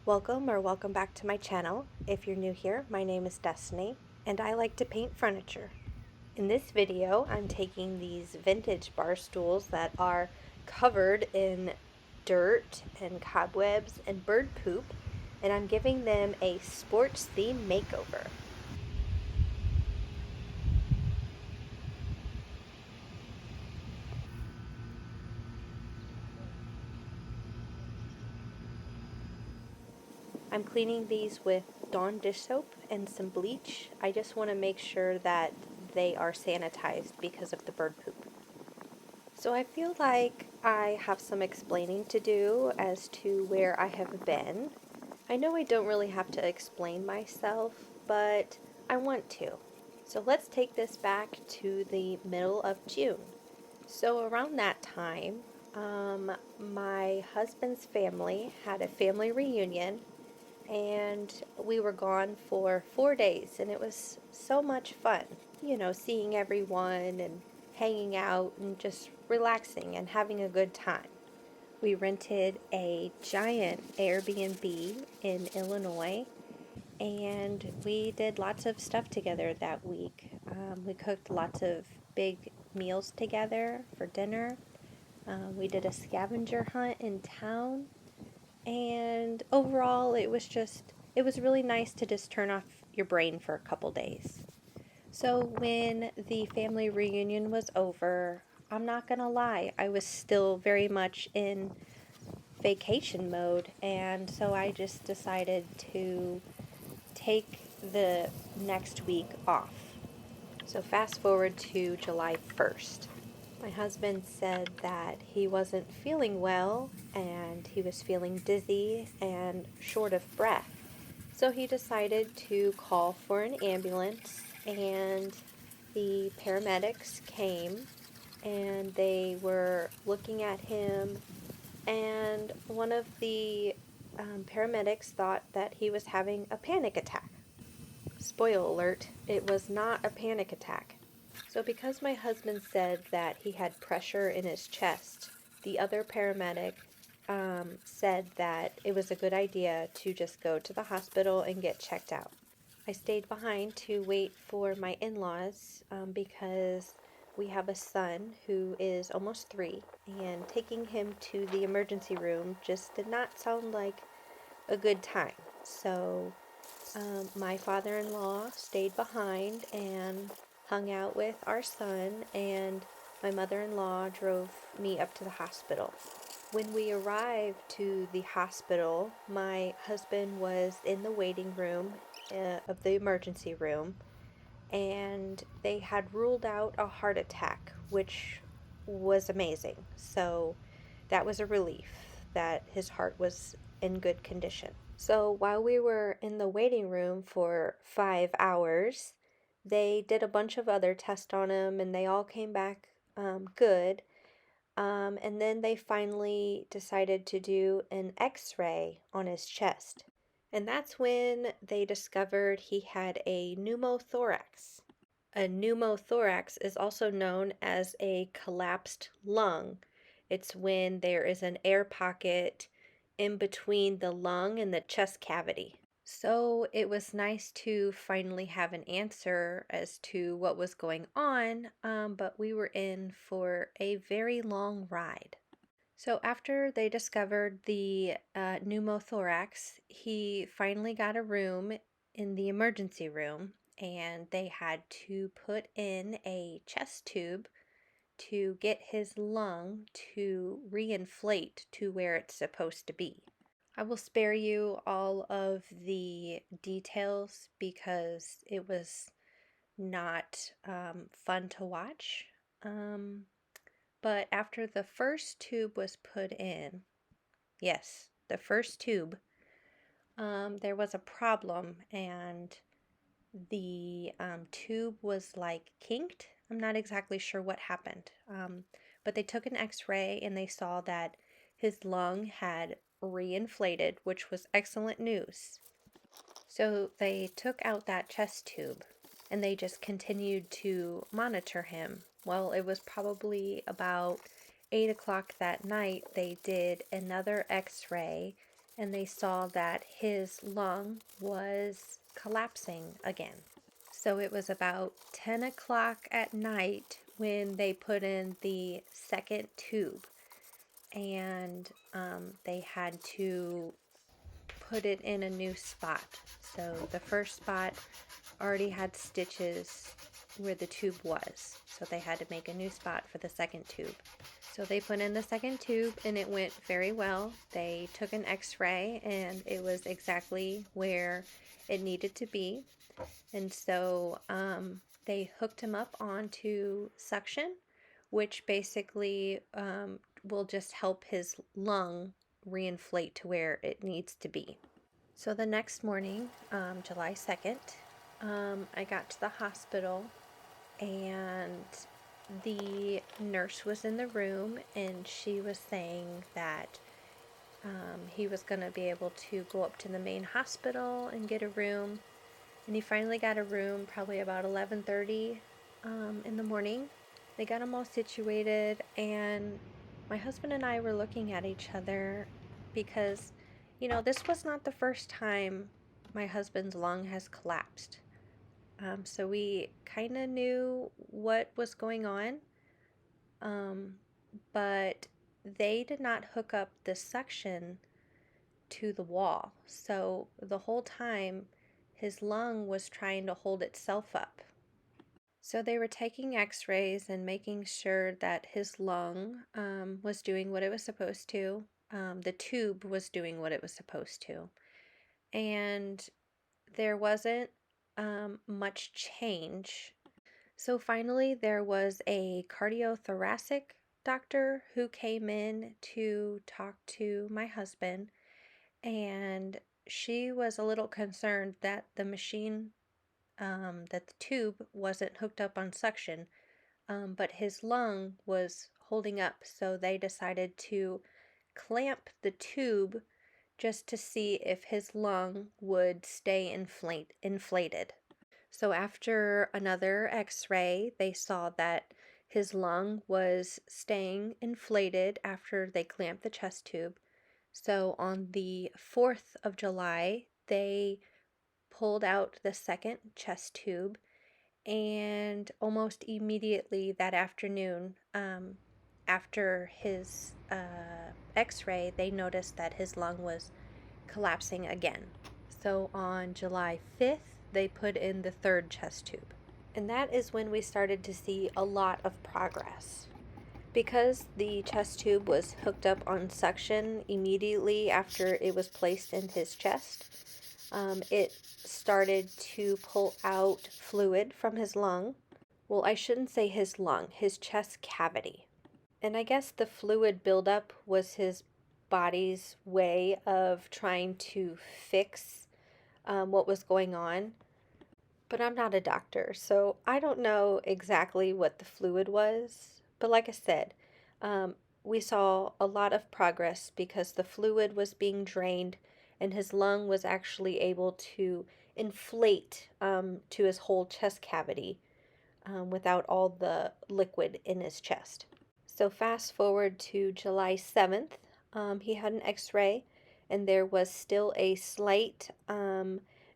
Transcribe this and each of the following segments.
Welcome back to my channel. If you're new here, my name is Destiny, and I like to paint furniture. In this video, I'm taking these vintage bar stools that are covered in dirt and cobwebs and bird poop, and I'm giving them a sports theme makeover. I'm cleaning these with Dawn dish soap and some bleach. I just want to make sure that they are sanitized because of the bird poop. So I feel like I have some explaining to do as to where I have been. I know I don't really have to explain myself, but I want to. So let's take this back to the middle of June. So around that time, my husband's family had a family reunion, and we were gone for 4 days, and it was so much fun, seeing everyone and hanging out and just relaxing and having a good time. We rented a giant Airbnb in Illinois, and we did lots of stuff together that week. We cooked lots of big meals together for dinner. We did a scavenger hunt in town, and overall it was really nice to just turn off your brain for a couple days. So when the family reunion was over, I'm not gonna lie, I was still very much in vacation mode, and so I just decided to take the next week off. So fast forward to July 1st. My husband said that he wasn't feeling well and he was feeling dizzy and short of breath. So he decided to call for an ambulance, and the paramedics came and they were looking at him, and one of the paramedics thought that he was having a panic attack. Spoiler alert, it was not a panic attack. So because my husband said that he had pressure in his chest, the other paramedic said that it was a good idea to just go to the hospital and get checked out. I stayed behind to wait for my in-laws because we have a son who is almost 3, and taking him to the emergency room just did not sound like a good time. So my father-in-law stayed behind and hung out with our son, and my mother-in-law drove me up to the hospital. When we arrived to the hospital, my husband was in the waiting room of the emergency room, and they had ruled out a heart attack, which was amazing. So that was a relief that his heart was in good condition. So while we were in the waiting room for 5 hours, they did a bunch of other tests on him, and they all came back good. And then they finally decided to do an x-ray on his chest. And that's when they discovered he had a pneumothorax. A pneumothorax is also known as a collapsed lung. It's when there is an air pocket in between the lung and the chest cavity. So it was nice to finally have an answer as to what was going on, but we were in for a very long ride. So after they discovered the pneumothorax, he finally got a room in the emergency room, and they had to put in a chest tube to get his lung to reinflate to where it's supposed to be. I will spare you all of the details because it was not fun to watch. But after the first tube was put in, yes, the first tube, there was a problem, and the tube was like kinked. I'm not exactly sure what happened, but they took an x-ray and they saw that his lung had reinflated, which was excellent news. So they took out that chest tube and they just continued to monitor him. Well, it was probably about 8 o'clock that night. They did another x-ray, and they saw that his lung was collapsing again. So it was about 10 o'clock at night when they put in the second tube, and they had to put it in a new spot. So the first spot already had stitches where the tube was, so they had to make a new spot for the second tube. So they put in the second tube and it went very well. They took an x-ray and it was exactly where it needed to be. And so they hooked him up onto suction, which basically will just help his lung reinflate to where it needs to be. So the next morning, July 2nd, I got to the hospital and the nurse was in the room and she was saying that he was going to be able to go up to the main hospital and get a room. And he finally got a room probably about 11:30 in the morning. They got him all situated, and my husband and I were looking at each other because, this was not the first time my husband's lung has collapsed. So we kind of knew what was going on, but they did not hook up the suction to the wall. So the whole time, his lung was trying to hold itself up. So they were taking x-rays and making sure that his lung was doing what it was supposed to. The tube was doing what it was supposed to. And there wasn't much change. So finally, there was a cardiothoracic doctor who came in to talk to my husband, and she was a little concerned that the machine, that the tube wasn't hooked up on suction, but his lung was holding up, so they decided to clamp the tube just to see if his lung would stay inflated. So after another x-ray, they saw that his lung was staying inflated after they clamped the chest tube. So on the 4th of July, they pulled out the second chest tube, and almost immediately that afternoon, after his x-ray, they noticed that his lung was collapsing again. So on July 5th, they put in the third chest tube. And that is when we started to see a lot of progress. Because the chest tube was hooked up on suction immediately after it was placed in his chest, it started to pull out fluid from his lung. Well, I shouldn't say his lung, his chest cavity. And I guess the fluid buildup was his body's way of trying to fix what was going on. But I'm not a doctor, so I don't know exactly what the fluid was. But like I said, we saw a lot of progress because the fluid was being drained and his lung was actually able to inflate to his whole chest cavity without all the liquid in his chest. So fast forward to July 7th, he had an x-ray and there was still a slight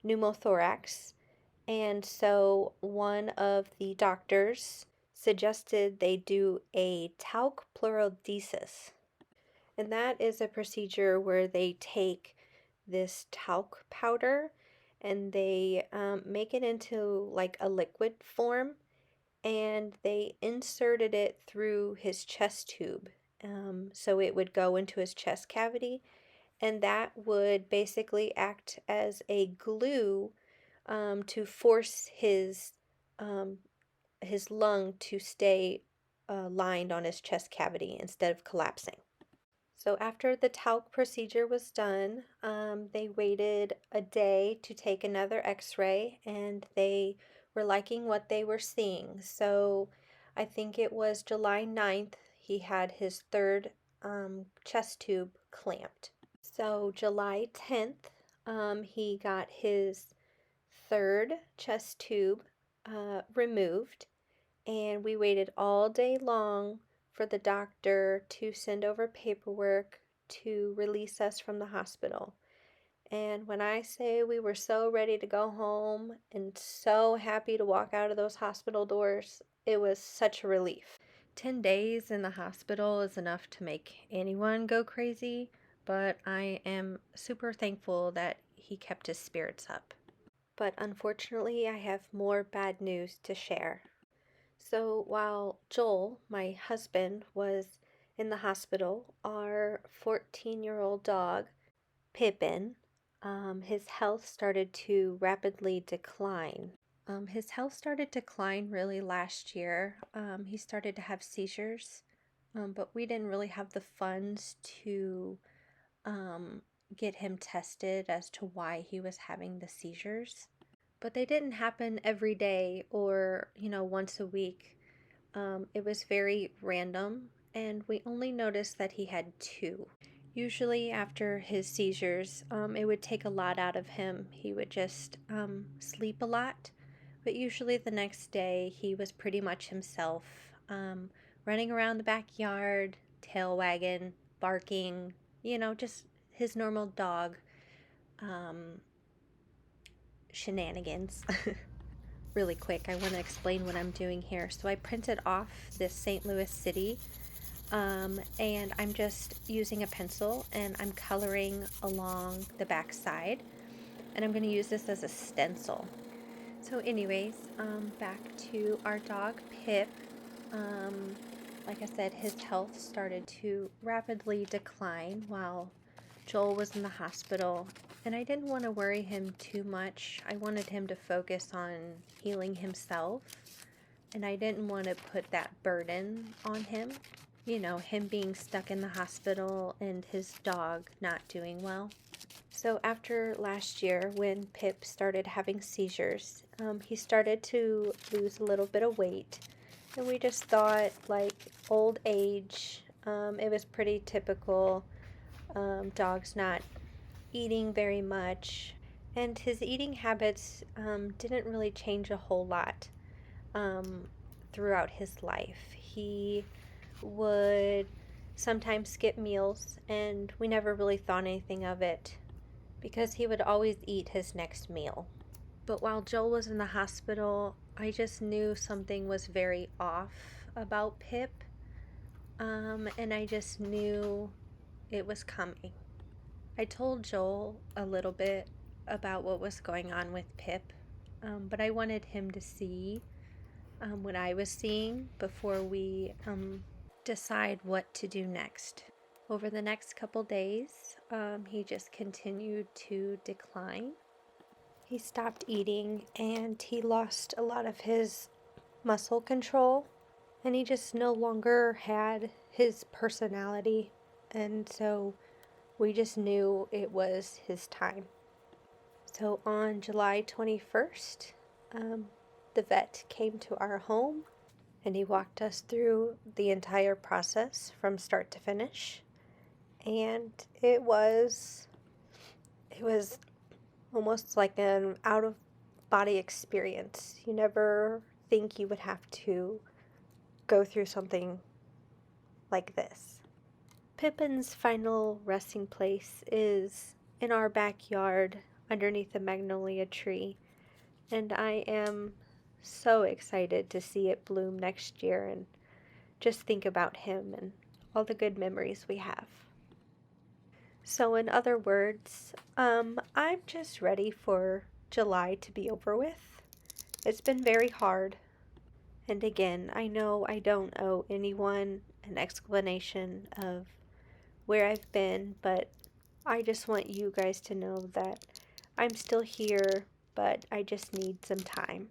pneumothorax. And so one of the doctors suggested they do a talc pleurodesis. And that is a procedure where they take this talc powder and they make it into like a liquid form, and they inserted it through his chest tube. So it would go into his chest cavity, and that would basically act as a glue to force his lung to stay lined on his chest cavity instead of collapsing. So after the talc procedure was done, they waited a day to take another x-ray, and they were liking what they were seeing. So I think it was July 9th, he had his third chest tube clamped. So July 10th, he got his third chest tube removed, and we waited all day long for the doctor to send over paperwork to release us from the hospital. And when I say we were so ready to go home and so happy to walk out of those hospital doors, it was such a relief. 10 days in the hospital is enough to make anyone go crazy, but I am super thankful that he kept his spirits up. But unfortunately, I have more bad news to share. So while Joel, my husband, was in the hospital, our 14-year-old dog, Pippin, his health started to rapidly decline. His health started to decline really last year. He started to have seizures, but we didn't really have the funds to get him tested as to why he was having the seizures. But they didn't happen every day or, once a week. It was very random, and we only noticed that he had two. Usually after his seizures, it would take a lot out of him. He would just sleep a lot, but usually the next day he was pretty much himself, running around the backyard, tail wagging, barking, just his normal dog shenanigans. Really quick, I want to explain what I'm doing here. So I printed off this St. Louis city, and I'm just using a pencil and I'm coloring along the back side, and I'm going to use this as a stencil. So anyways, back to our dog Pip. Like I said, his health started to rapidly decline while Joel was in the hospital, and I didn't want to worry him too much. I wanted him to focus on healing himself, and I didn't want to put that burden on him. Him being stuck in the hospital and his dog not doing well. So after last year, when Pip started having seizures, he started to lose a little bit of weight. And we just thought, like, old age, it was pretty typical. Dogs not eating very much. And his eating habits didn't really change a whole lot throughout his life. He would sometimes skip meals, and we never really thought anything of it because he would always eat his next meal. But while Joel was in the hospital, I just knew something was very off about Pip, and I just knew it was coming. I told Joel a little bit about what was going on with Pip, but I wanted him to see what I was seeing before we decide what to do next. Over the next couple days, he just continued to decline. He stopped eating and he lost a lot of his muscle control, and he just no longer had his personality, and so we just knew it was his time. So on July 21st, the vet came to our home and he walked us through the entire process from start to finish. And it was almost like an out-of-body experience. You never think you would have to go through something like this. Pippin's final resting place is in our backyard underneath a magnolia tree, and I am so excited to see it bloom next year and just think about him and all the good memories we have. So in other words, I'm just ready for July to be over with. It's been very hard. And again, I know I don't owe anyone an explanation of where I've been, but I just want you guys to know that I'm still here, but I just need some time.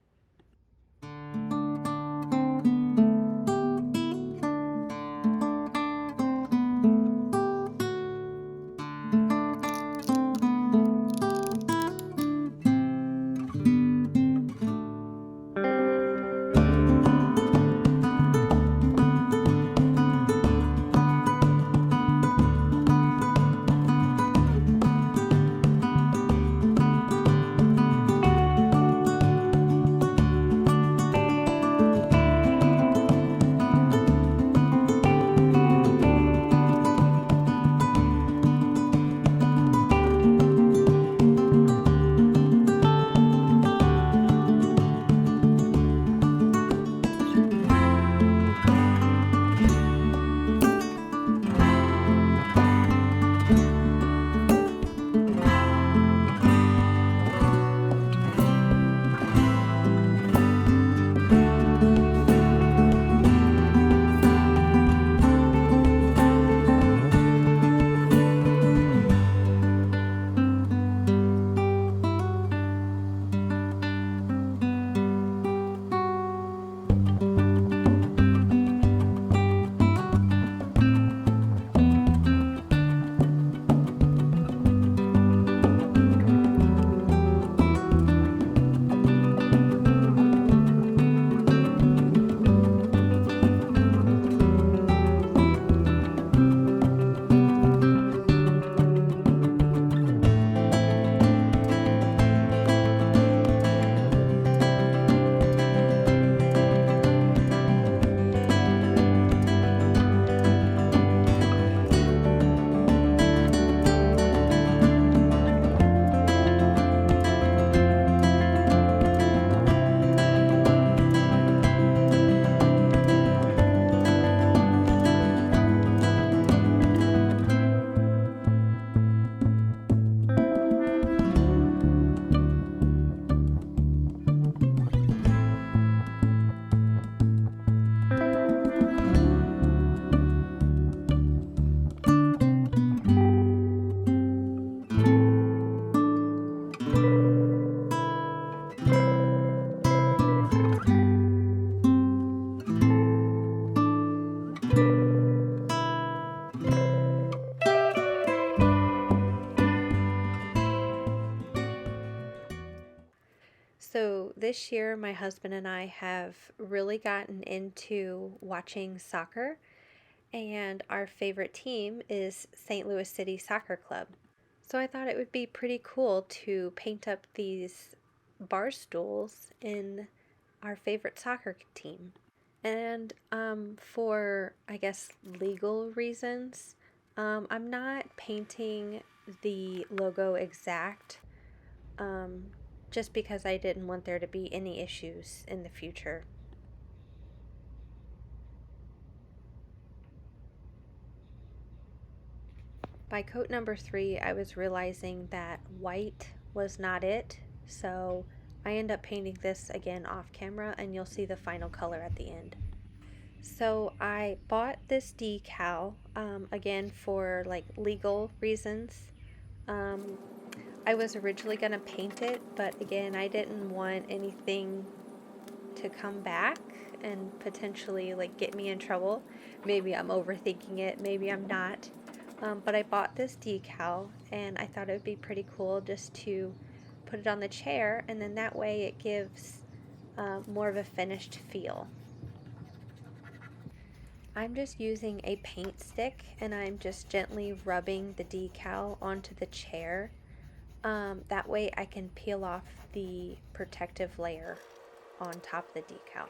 So this year, my husband and I have really gotten into watching soccer, and our favorite team is St. Louis City Soccer Club. So I thought it would be pretty cool to paint up these bar stools in our favorite soccer team. And for, I guess, legal reasons, I'm not painting the logo exact, um, just because I didn't want there to be any issues in the future. By coat number 3, I was realizing that white was not it, so I end up painting this again off camera, and you'll see the final color at the end. So I bought this decal, again for like legal reasons. Um, I was originally going to paint it, but again, I didn't want anything to come back and potentially like get me in trouble. Maybe I'm overthinking it, maybe I'm not. But I bought this decal and I thought it would be pretty cool just to put it on the chair, and then that way it gives more of a finished feel. I'm just using a paint stick and I'm just gently rubbing the decal onto the chair. That way I can peel off the protective layer on top of the decal.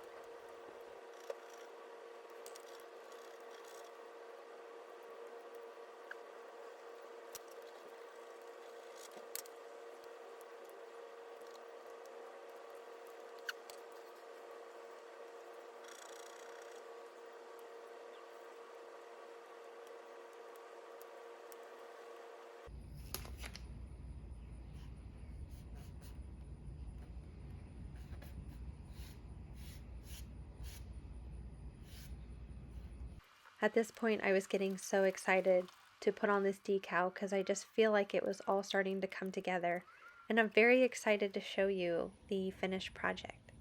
At this point, I was getting so excited to put on this decal because I just feel like it was all starting to come together. And I'm very excited to show you the finished project.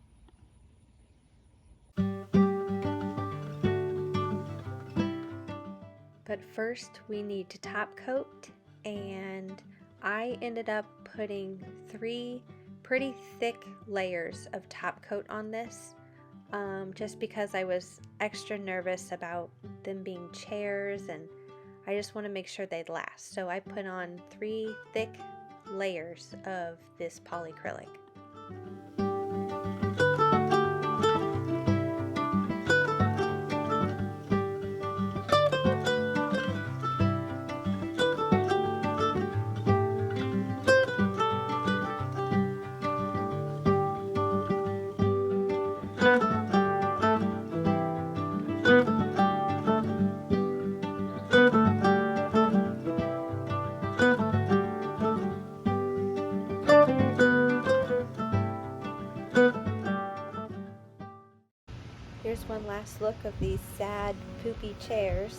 But first, we need to top coat, and I ended up putting 3 pretty thick layers of top coat on this. Just because I was extra nervous about them being chairs, and I just want to make sure they'd last. So I put on 3 thick layers of this polyacrylic. Here's one last look of these sad, poopy chairs.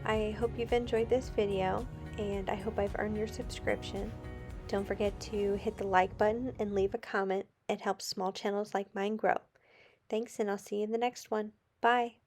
I hope you've enjoyed this video, and I hope I've earned your subscription. Don't forget to hit the like button and leave a comment. It helps small channels like mine grow. Thanks, and I'll see you in the next one. Bye!